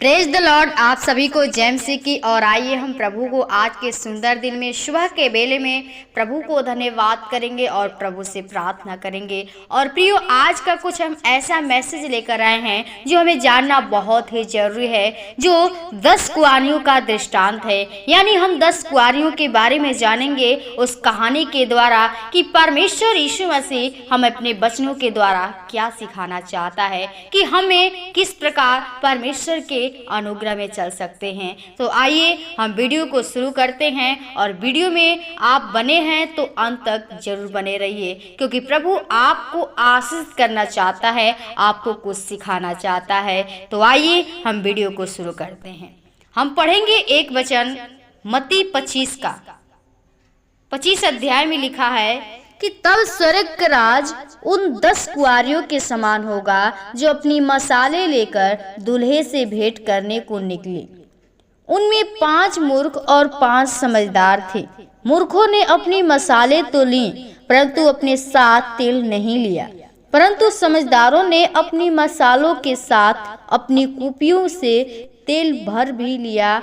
Praise the Lord. आप सभी को जय मसीह की। और आइए हम प्रभु को आज के सुंदर दिन में सुबह के बेले में प्रभु को धन्यवाद करेंगे और प्रभु से प्रार्थना करेंगे। और प्रियो, आज का कुछ हम ऐसा मैसेज लेकर आए हैं जो हमें जानना बहुत ही जरूरी है, जो 10 कुंवारियों का दृष्टांत है। यानी हम 10 कुंवारियों के बारे में जानेंगे उस कहानी के द्वारा कि परमेश्वर यीशु मसीह हम अपने वचनों के द्वारा क्या सिखाना चाहता है, कि हमें किस प्रकार परमेश्वर के अनुग्रह में चल सकते हैं। तो आइए हम वीडियो को शुरू करते हैं। और वीडियो में आप बने हैं तो अंत तक जरूर बने रहिए, क्योंकि प्रभु आपको आशीष करना चाहता है, आपको कुछ सिखाना चाहता है। तो आइए हम वीडियो को शुरू करते हैं। हम पढ़ेंगे एक वचन मत्ती 25 का 25 अध्याय में लिखा है कि तब स्वर्ग का राज उन 10 कुंवारियों के समान होगा जो अपनी मसाले लेकर दूल्हे से भेंट करने को निकले। उनमें 5 मूर्ख और 5 समझदार थे। मूर्खों ने अपनी मसाले तो ली, परंतु अपने साथ तेल नहीं लिया। परंतु समझदारों ने अपनी मसालों के साथ अपनी कुपियों से तेल भर भी लिया।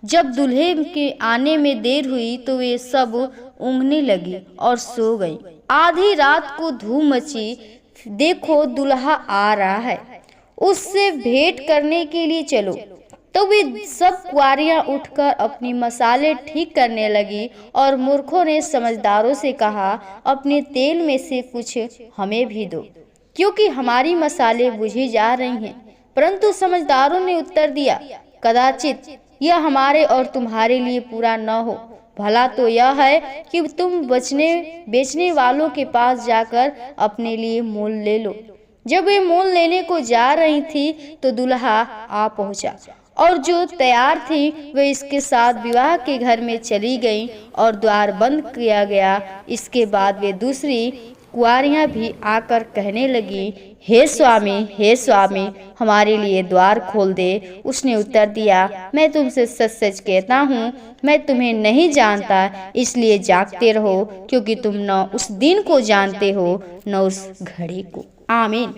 जब दूल्हे के आने में देर हुई तो वे सब ऊँघने लगी और सो गई। आधी रात को धूम मची, देखो दूल्हा आ रहा है, उससे भेंट करने के लिए चलो। तो वे सब कुंवारियां उठकर अपनी मसाले ठीक करने लगी। और मूर्खों ने समझदारों से कहा, अपने तेल में से कुछ हमें भी दो, क्योंकि हमारी मसाले बुझी जा रही हैं। परंतु समझदारों ने उत्तर दिया, कदाचित यह हमारे और तुम्हारे लिए पूरा न हो। भला तो यह है कि तुम बेचने वालों के पास जाकर अपने लिए मोल ले लो। जब वे मोल लेने को जा रही थी तो दूल्हा आ पहुंचा, और जो तैयार थी वे इसके साथ विवाह के घर में चली गईं और द्वार बंद किया गया। इसके बाद वे दूसरी कुंवारियां भी आकर कहने लगी, हे स्वामी, हमारे लिए द्वार खोल दे। उसने उत्तर दिया, मैं तुमसे सच सच कहता हूँ, मैं तुम्हें नहीं जानता। इसलिए जागते रहो, क्योंकि तुम न उस दिन को जानते हो न उस घड़ी को। आमीन।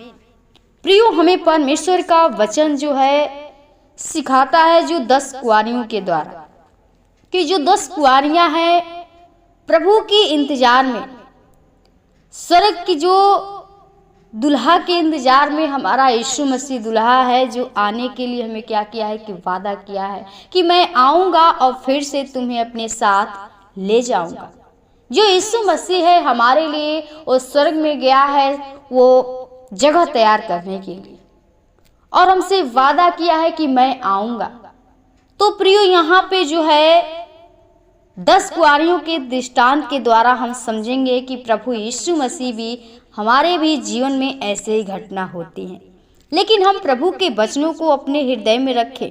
प्रियो, हमें परमेश्वर का वचन जो है सिखाता है, जो 10 कुंवारियों के द्वारा, कि जो 10 कुंवारियां हैं प्रभु की इंतजार में, स्वर्ग की जो दुल्हा के इंतजार में हमारा यीशु मसीह दुल्हा है, जो आने के लिए हमें क्या किया है कि वादा किया है कि मैं आऊंगा और फिर से तुम्हें अपने साथ ले जाऊंगा। जो यीशु मसीह है हमारे लिए वो स्वर्ग में गया है, वो जगह तैयार करने के लिए, और हमसे वादा किया है कि मैं आऊंगा। तो प्रियो, यहाँ पे जो है 10 कुंवारियों के दृष्टांत के द्वारा हम समझेंगे कि प्रभु यीशु मसीह भी हमारे भी जीवन में ऐसे ही घटना होती हैं। लेकिन हम प्रभु के वचनों को अपने हृदय में रखें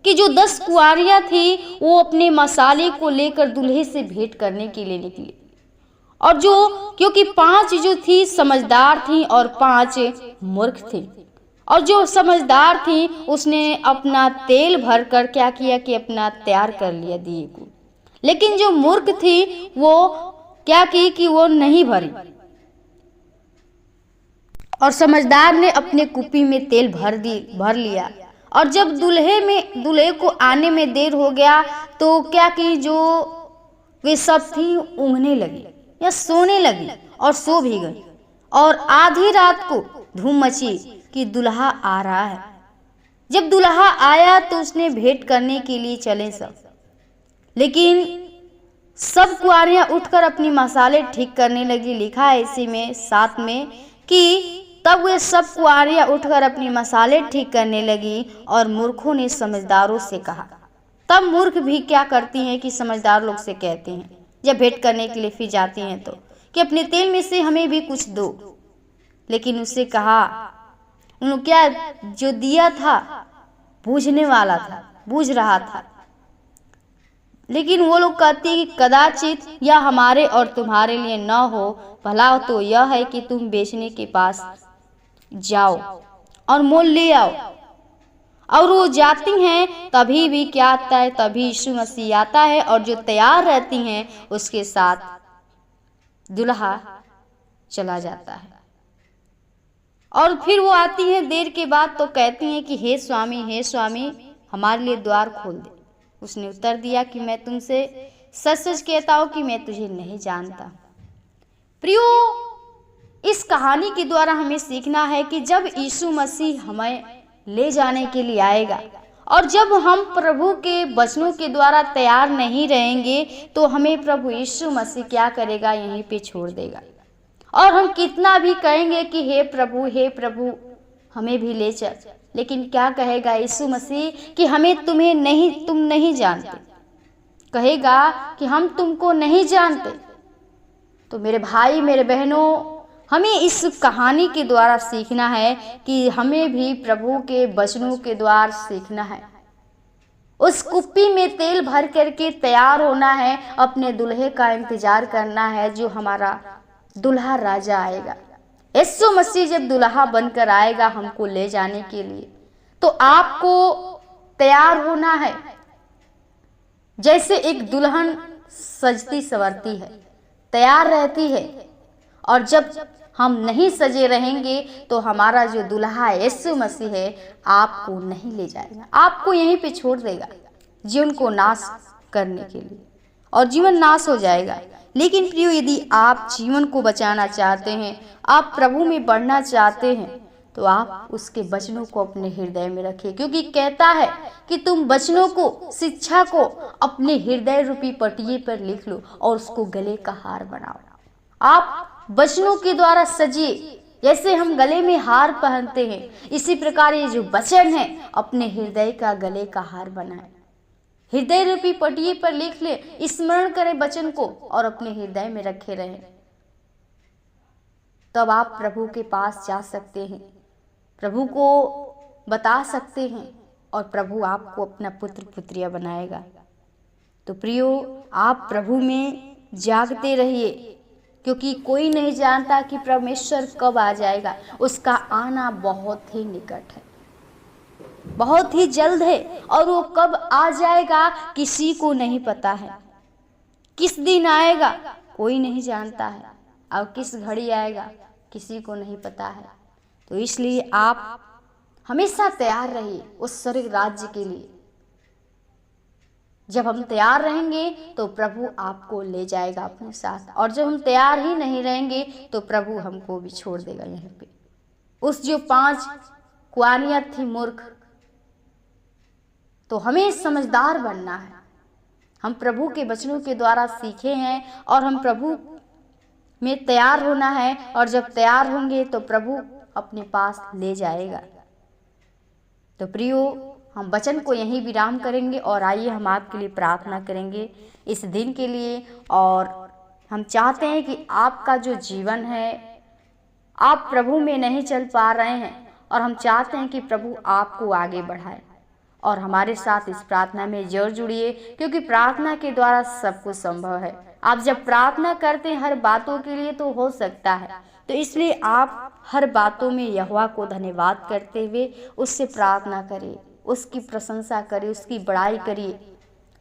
कि जो 10 कुंवारियां थी वो अपने मसाले को लेकर दूल्हे से भेंट करने के लिए निकली। और क्योंकि 5 जो थी समझदार थी और 5 मूर्ख थे। और जो समझदार थी उसने अपना तेल भरकर क्या किया कि अपना तैयार कर लिया दिए को। लेकिन जो मूर्ख थी वो क्या की कि वो नहीं भरी, और समझदार ने अपने कुपी में तेल भर लिया। और जब दूल्हे को आने में देर हो गया तो क्या की, जो वे सब थी ऊँघने लगी या सोने लगी और सो भी गई। और आधी रात को धूम मची कि दूल्हा आ रहा है। जब दूल्हा आया तो उसने भेंट करने के लिए चले सब। लेकिन सब कुंवारियां उठकर अपनी मसाले ठीक करने लगी। लिखा है इसी में 7 में कि तब वे सब कुंवारियां उठकर अपनी मसाले ठीक करने लगी। और मूर्खों ने समझदारों से कहा। तब मूर्ख भी क्या करती हैं कि समझदार लोग से कहती हैं, जब भेंट करने के लिए फिर जाती हैं तो, कि अपने तेल में से हमें भी कुछ दो। लेकिन उससे कहा, उन्होंने क्या, जो दिया था बूझने वाला था, बूझ रहा था। लेकिन वो लोग कहते हैं कि कदाचित यह हमारे और तुम्हारे लिए न हो। भला तो यह है कि तुम बेचने के पास जाओ और मोल ले आओ। और वो जाती हैं, तभी भी क्या आता है, तभी यीशु मसीह आता है, और जो तैयार रहती हैं उसके साथ दुल्हा चला जाता है। और फिर वो आती हैं देर के बाद तो कहती हैं कि हे स्वामी हमारे लिए द्वार खोल दे। उसने उत्तर दिया कि मैं तुमसे सच सच कहता हूँ कि मैं तुझे नहीं जानता। प्रियो, इस कहानी के द्वारा हमें सीखना है कि जब यीशु मसीह हमें ले जाने के लिए आएगा और जब हम प्रभु के वचनों के द्वारा तैयार नहीं रहेंगे तो हमें प्रभु यीशु मसीह क्या करेगा, यहीं पे छोड़ देगा। और हम कितना भी कहेंगे कि हे प्रभु हमें भी ले चल, लेकिन क्या कहेगा यीशु मसीह कि हमें तुम नहीं जानते। कहेगा कि हम तुमको नहीं जानते। तो मेरे भाई मेरे बहनों, हमें इस कहानी के द्वारा सीखना है कि हमें भी प्रभु के वचनों के द्वारा सीखना है। उस कुप्पी में तेल भर करके तैयार होना है, अपने दुल्हे का इंतजार करना है जो हमारा दुल्हा राजा आएगा। यीशु मसीह जब दुल्हा बनकर आएगा हमको ले जाने के लिए, तो आपको तैयार होना है। जैसे एक दुल्हन सजती संवरती है, तैयार रहती है, और जब हम नहीं सजे रहेंगे तो हमारा जो दुल्हा यीशु मसीह है आपको नहीं ले जाएगा, आपको यहीं पे छोड़ देगा जीवन को नाश करने के लिए, और जीवन नाश हो जाएगा। लेकिन प्रियो, यदि आप जीवन को बचाना चाहते हैं, आप प्रभु में बढ़ना चाहते हैं, तो आप उसके वचनों को अपने हृदय में रखिए, क्योंकि कहता है कि तुम वचनों को, शिक्षा को अपने हृदय रूपी पटिये पर लिख लो और उसको गले का हार बनाओ। आप वचनों के द्वारा सजिए। जैसे हम गले में हार पहनते हैं, इसी प्रकार ये जो वचन है अपने हृदय का गले का हार बनाए, हृदय रूपी पटिये पर लिख ले, स्मरण करें वचन को और अपने हृदय में रखे रहें। तब आप प्रभु के पास जा सकते हैं, प्रभु को बता सकते हैं और प्रभु आपको अपना पुत्र पुत्रिया बनाएगा। तो प्रियो, आप प्रभु में जागते रहिए, क्योंकि कोई नहीं जानता कि परमेश्वर कब आ जाएगा। उसका आना बहुत ही निकट है, बहुत ही जल्द है, और वो कब आ जाएगा किसी को नहीं पता है। किस दिन आएगा कोई नहीं जानता है, और किस घड़ी आएगा किसी को नहीं पता है। तो इसलिए आप हमेशा तैयार रहिए उस स्वर्ग राज्य के लिए। जब हम तैयार रहेंगे तो प्रभु आपको ले जाएगा अपने साथ, और जब हम तैयार ही नहीं रहेंगे तो प्रभु हमको भी छोड़ देगा यहीं पे। उस जो 5 कुआनियाँ थी मूर्ख, तो हमें समझदार बनना है। हम प्रभु के वचनों के द्वारा सीखे हैं और हम प्रभु में तैयार होना है, और जब तैयार होंगे तो प्रभु अपने पास ले जाएगा। तो प्रियो, हम वचन को यहीं विराम करेंगे और आइए हम आपके लिए प्रार्थना करेंगे इस दिन के लिए। और हम चाहते हैं कि आपका जो जीवन है, आप प्रभु में नहीं चल पा रहे हैं, और हम चाहते हैं कि प्रभु आपको आगे बढ़ाए, और हमारे साथ इस प्रार्थना में जरूर जुड़िए, क्योंकि प्रार्थना के द्वारा सब कुछ संभव है। आप जब प्रार्थना करते हैं हर बातों के लिए तो हो सकता है, तो इसलिए आप हर बातों में यहोवा को धन्यवाद करते हुए उससे प्रार्थना करिए, उसकी प्रशंसा करिए, उसकी बड़ाई करिए।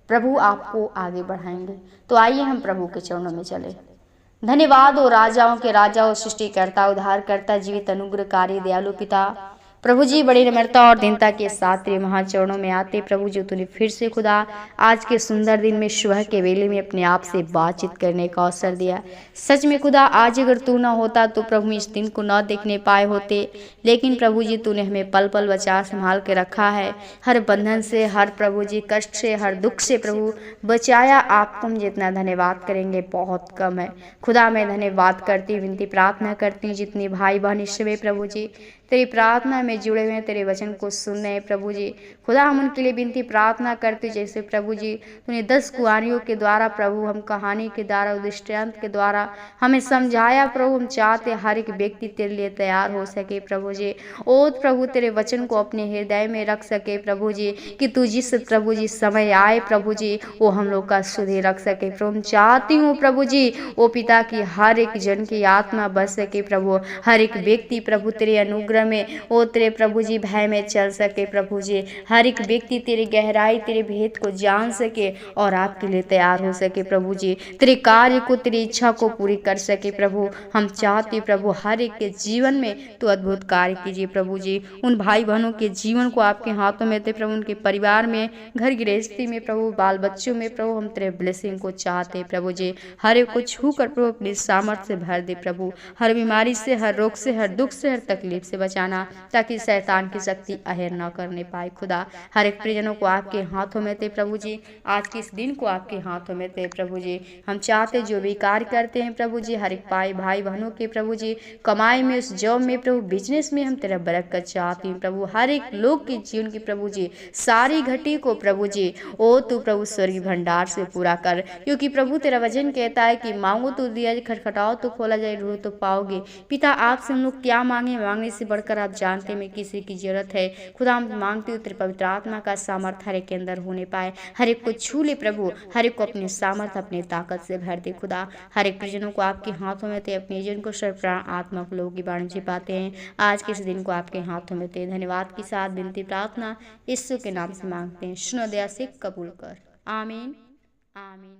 प्रभु आपको आगे बढ़ाएंगे। तो आइए हम प्रभु के चरणों में चले। धन्यवाद हो राजाओं के राजा, हो सृष्टिकर्ता, उद्धारकर्ता, जीवित अनुग्रहकारी दयालु पिता। प्रभु जी, बड़ी नम्रता और दीनता के साथ तेरे महाचरणों में आते प्रभु जी, तूने फिर से खुदा आज के सुंदर दिन में सुबह के वेले में अपने आप से बातचीत करने का अवसर दिया। सच में खुदा, आज अगर तू ना होता तो प्रभु इस दिन को न देखने पाए होते, लेकिन प्रभु जी तूने हमें पल पल बचा संभाल के रखा है। हर बंधन से, हर प्रभु जी कष्ट से, हर दुख से प्रभु बचाया। आपको हम जितना धन्यवाद करेंगे बहुत कम है। खुदा मैं धन्यवाद करती, विनती प्रार्थना करती हूँ जितनी भाई बहन इस समय प्रभु जी तेरी प्रार्थना में जुड़े हुए हैं, तेरे वचन को सुन रहे हैं प्रभु जी। खुदा हम उनके लिए विनती प्रार्थना करते, जैसे प्रभु जी तूने 10 कुआनियों के द्वारा प्रभु हम कहानी के द्वारा, दृष्टांत के द्वारा हमें समझाया प्रभु। हम चाहते हर एक व्यक्ति तेरे लिए तैयार हो सके प्रभु जी। ओ प्रभु तेरे वचन को अपने हृदय में रख सके प्रभु जी, कि तू जिस प्रभु जी समय आए प्रभु जी वो हम लोग का सुधे रख सके प्रभु। हम चाहती हूँ प्रभु जी ओ पिता की हर एक जन की आत्मा बच सके प्रभु, हर एक व्यक्ति प्रभु तेरे अनुग्रह में, ओ तेरे तेरे प्रभु जी भय में चल सके प्रभु जी, हर एक व्यक्ति तेरी गहराई तेरे भेद को जान सके और आपके लिए तैयार हो सके प्रभु जी, तेरे कार्य को तेरी इच्छा को पूरी कर सके प्रभु। हम चाहते प्रभु हर एक के जीवन में तो अद्भुत कार्य कीजिए प्रभु जी। उन भाई बहनों के जीवन को आपके हाथों में थे प्रभु, उनके परिवार में, घर गृहस्थी में प्रभु, बाल बच्चों में प्रभु, हम तेरे ब्लेसिंग को चाहते प्रभु जी। हर एक को छू कर प्रभु अपनी सामर्थ्य से भर दे प्रभु, हर बीमारी से, हर रोग से, हर दुख से, हर तकलीफ से बचाना, ताकि शैतान की शक्ति अहेर न करने पाए खुदा। हर एक प्रियजनों को आपके हाथों में थे प्रभु जी, आज के इस दिन को आपके हाथों में थे प्रभु जी। हम चाहते जो भी कार्य करते हैं प्रभु जी, हर एक भाई बहनों के प्रभु जी, कमाई में, उस जॉब में प्रभु, बिजनेस में हम तेरा बरकत चाहती हूँ प्रभु। हर एक लोग के जीवन की प्रभु जी सारी घटी को प्रभु जी ओ तू प्रभु स्वर्गीय भंडार से पूरा कर, क्योंकि प्रभु तेरा वचन कहता है कि मांगो तो दिया जाए, खटखटाओ तो खोला जाए, ढूंढो तो पाओगे। पिता आपसे हम लोग क्या मांगे, मांगने से बढ़कर आप जानते हैं किसी की जरूरत है खुदा। हम मांगते हो तेरे पवित्र आत्मा का सामर्थ हर एक के अंदर होने पाए, हर एक को छू ले प्रभु, हर एक को अपनी सामर्थ अपनी ताकत से भर दे खुदा। हर एक परिजनों को आपके हाथों में थे, अपने जन को सर्वप्राण आत्मा को लोग की बाणी छिपाते हैं, आज के इस दिन को आपके हाथों में थे। धन्यवाद के साथ विनती प्रार्थना यीशु के नाम से मांगते हैं, सुनो दया से कबूल कर, आमीन आमीन।